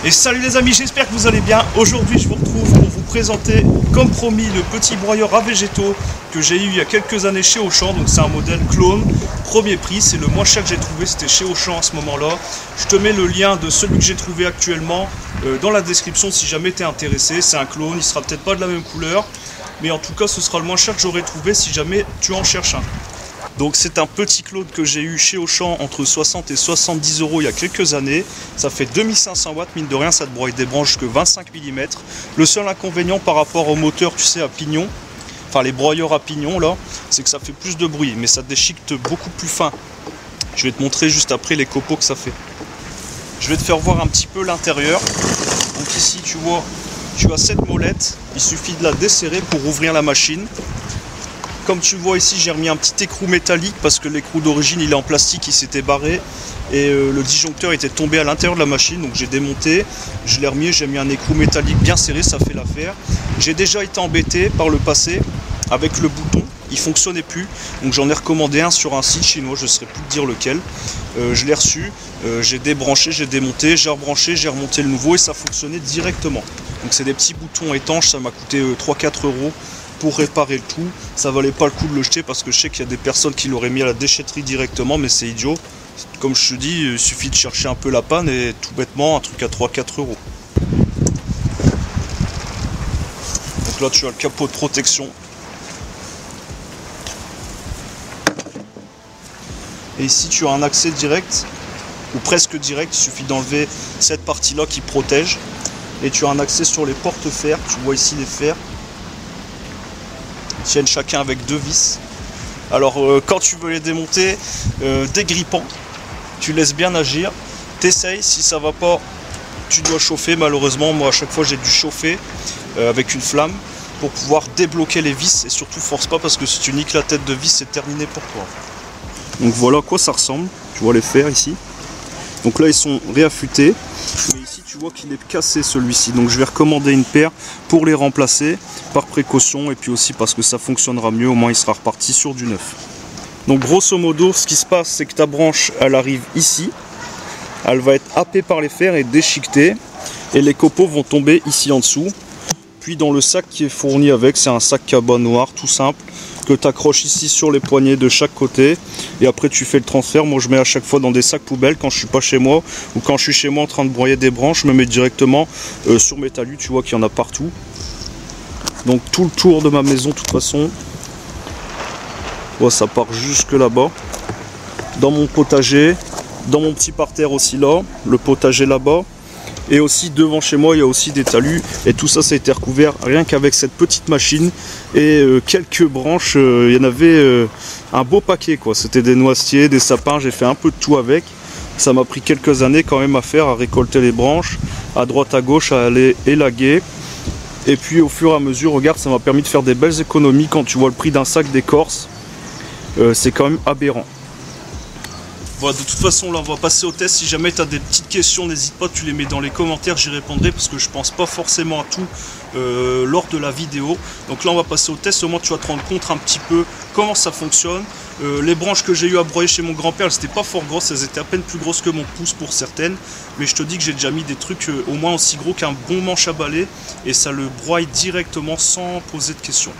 Et salut les amis, j'espère que vous allez bien. Aujourd'hui je vous retrouve pour vous présenter, comme promis, le petit broyeur à végétaux que j'ai eu il y a quelques années chez Auchan. Donc c'est un modèle clone, premier prix, c'est le moins cher que j'ai trouvé, c'était chez Auchan à ce moment-là. Je te mets le lien de celui que j'ai trouvé actuellement dans la description si jamais tu es intéressé. C'est un clone, il sera peut-être pas de la même couleur, mais en tout cas ce sera le moins cher que j'aurais trouvé si jamais tu en cherches un. Donc c'est un petit clone que j'ai eu chez Auchan entre 60 et 70 € il y a quelques années. Ça fait 2500 watts, mine de rien, ça te broye des branches que 25 mm. Le seul inconvénient par rapport au moteur, tu sais, à pignon, enfin les broyeurs à pignon là, c'est que ça fait plus de bruit, mais ça déchiquette beaucoup plus fin. Je vais te montrer juste après les copeaux que ça fait. Je vais te faire voir un petit peu l'intérieur. Donc ici tu vois, tu as cette molette, il suffit de la desserrer pour ouvrir la machine. Comme tu vois ici, j'ai remis un petit écrou métallique parce que l'écrou d'origine il est en plastique, il s'était barré et le disjoncteur était tombé à l'intérieur de la machine, donc j'ai démonté, je l'ai remis, j'ai mis un écrou métallique bien serré, ça fait l'affaire. J'ai déjà été embêté par le passé avec le bouton, il fonctionnait plus, donc j'en ai recommandé un sur un site chinois, je ne saurais plus te dire lequel. Je l'ai reçu, j'ai débranché, j'ai démonté, j'ai rebranché, j'ai remonté le nouveau et ça fonctionnait directement. Donc c'est des petits boutons étanches, ça m'a coûté 3-4 € pour réparer le tout. Ça valait pas le coup de le jeter parce que je sais qu'il y a des personnes qui l'auraient mis à la déchetterie directement, mais c'est idiot. Comme je te dis, il suffit de chercher un peu la panne et tout bêtement un truc à 3-4 €. Donc là tu as le capot de protection. Et ici tu as un accès direct, ou presque direct, il suffit d'enlever cette partie là qui protège. Et tu as un accès sur les porte-fers, tu vois ici les fers. Ils tiennent chacun avec 2 vis. Alors quand tu veux les démonter, dégrippant, tu laisses bien agir, t'essayes, si ça va pas, tu dois chauffer. Malheureusement, moi à chaque fois j'ai dû chauffer avec une flamme pour pouvoir débloquer les vis, et surtout force pas parce que si tu niques la tête de vis, c'est terminé pour toi. Donc voilà à quoi ça ressemble, tu vois les fers ici. Donc là ils sont réaffûtés, mais ici tu vois qu'il est cassé celui-ci, donc je vais recommander une paire pour les remplacer par précaution et puis aussi parce que ça fonctionnera mieux, au moins il sera reparti sur du neuf. Donc grosso modo ce qui se passe c'est que ta branche elle arrive ici, elle va être happée par les fers et déchiquetée et les copeaux vont tomber ici en dessous. Puis dans le sac qui est fourni avec, c'est un sac cabas noir tout simple que tu accroches ici sur les poignets de chaque côté et après tu fais le transfert. Moi je mets à chaque fois dans des sacs poubelles quand je suis pas chez moi ou quand je suis chez moi en train de broyer des branches, je me mets directement sur mes talus, tu vois qu'il y en a partout. Donc tout le tour de ma maison de toute façon, ouais, ça part jusque là-bas, dans mon potager, dans mon petit parterre aussi là, le potager là-bas. Et aussi devant chez moi il y a aussi des talus et tout ça ça a été recouvert rien qu'avec cette petite machine et quelques branches, il y en avait un beau paquet quoi, c'était des noisetiers, des sapins, j'ai fait un peu de tout avec. Ça m'a pris quelques années quand même à faire, à récolter les branches à droite à gauche, à aller élaguer, et puis au fur et à mesure, regarde, ça m'a permis de faire des belles économies. Quand tu vois le prix d'un sac d'écorce, c'est quand même aberrant. Voilà, de toute façon là on va passer au test. Si jamais tu as des petites questions, n'hésite pas, tu les mets dans les commentaires, j'y répondrai parce que je pense pas forcément à tout lors de la vidéo. Donc là on va passer au test, au moins tu vas te rendre compte un petit peu comment ça fonctionne. Les branches que j'ai eu à broyer chez mon grand-père, elles n'étaient pas fort grosses, elles étaient à peine plus grosses que mon pouce pour certaines. Mais je te dis que j'ai déjà mis des trucs au moins aussi gros qu'un bon manche à balai et ça le broye directement sans poser de questions.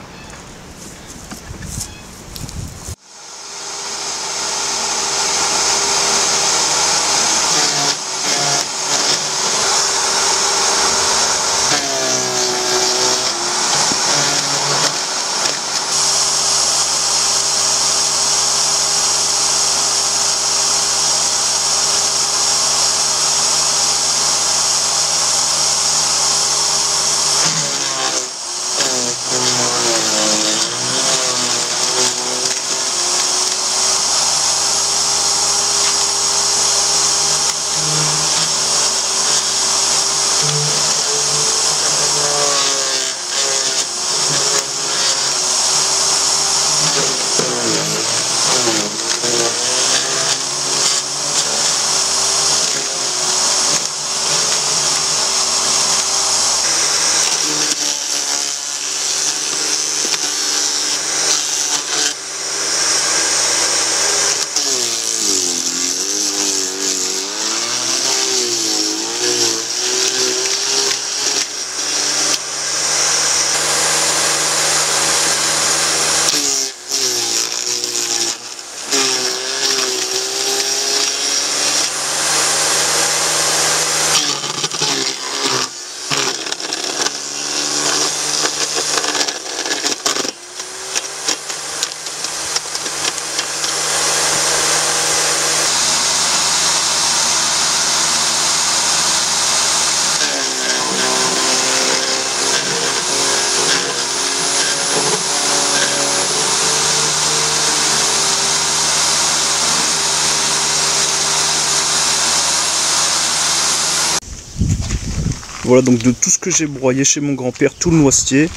Voilà, donc de tout ce que j'ai broyé chez mon grand-père, tout le noisetier,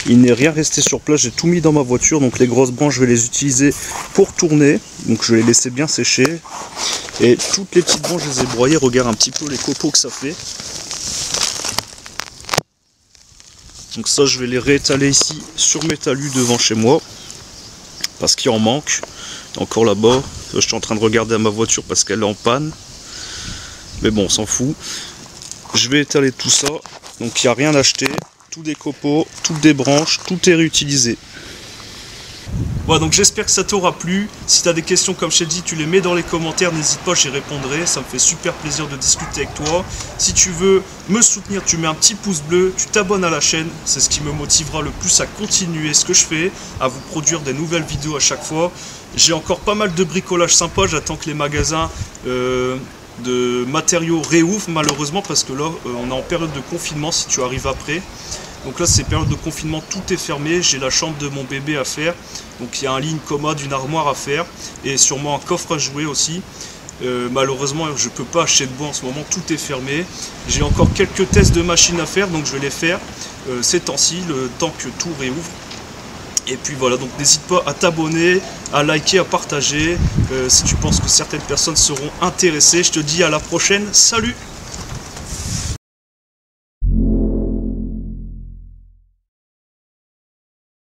il n'est rien resté sur place, j'ai tout mis dans ma voiture. Donc les grosses branches, je vais les utiliser pour tourner, donc je vais les laisser bien sécher. Et toutes les petites branches, je les ai broyées, regarde un petit peu les copeaux que ça fait. Donc ça, je vais les réétaler ici sur mes talus devant chez moi, parce qu'il en manque. Encore là-bas, je suis en train de regarder à ma voiture parce qu'elle est en panne. Mais bon, on s'en fout. Je vais étaler tout ça. Donc il n'y a rien à acheter. Tout des copeaux, toutes des branches, tout est réutilisé. Voilà, donc j'espère que ça t'aura plu. Si tu as des questions, comme je t'ai dit, tu les mets dans les commentaires. N'hésite pas, j'y répondrai. Ça me fait super plaisir de discuter avec toi. Si tu veux me soutenir, tu mets un petit pouce bleu, tu t'abonnes à la chaîne. C'est ce qui me motivera le plus à continuer ce que je fais, à vous produire des nouvelles vidéos à chaque fois. J'ai encore pas mal de bricolage sympa. J'attends que les magasins de matériaux réouvrent, malheureusement, parce que là, on est en période de confinement si tu arrives après. Donc là, c'est période de confinement, tout est fermé. J'ai la chambre de mon bébé à faire. Donc il y a un lit, une commode, une armoire à faire. Et sûrement un coffre à jouer aussi. Malheureusement, je ne peux pas acheter de bois en ce moment, tout est fermé. J'ai encore quelques tests de machines à faire, donc je vais les faire ces temps-ci, le temps que tout réouvre. Et puis voilà, donc n'hésite pas à t'abonner, à liker, à partager. Si tu penses que certaines personnes seront intéressées, je te dis à la prochaine. Salut!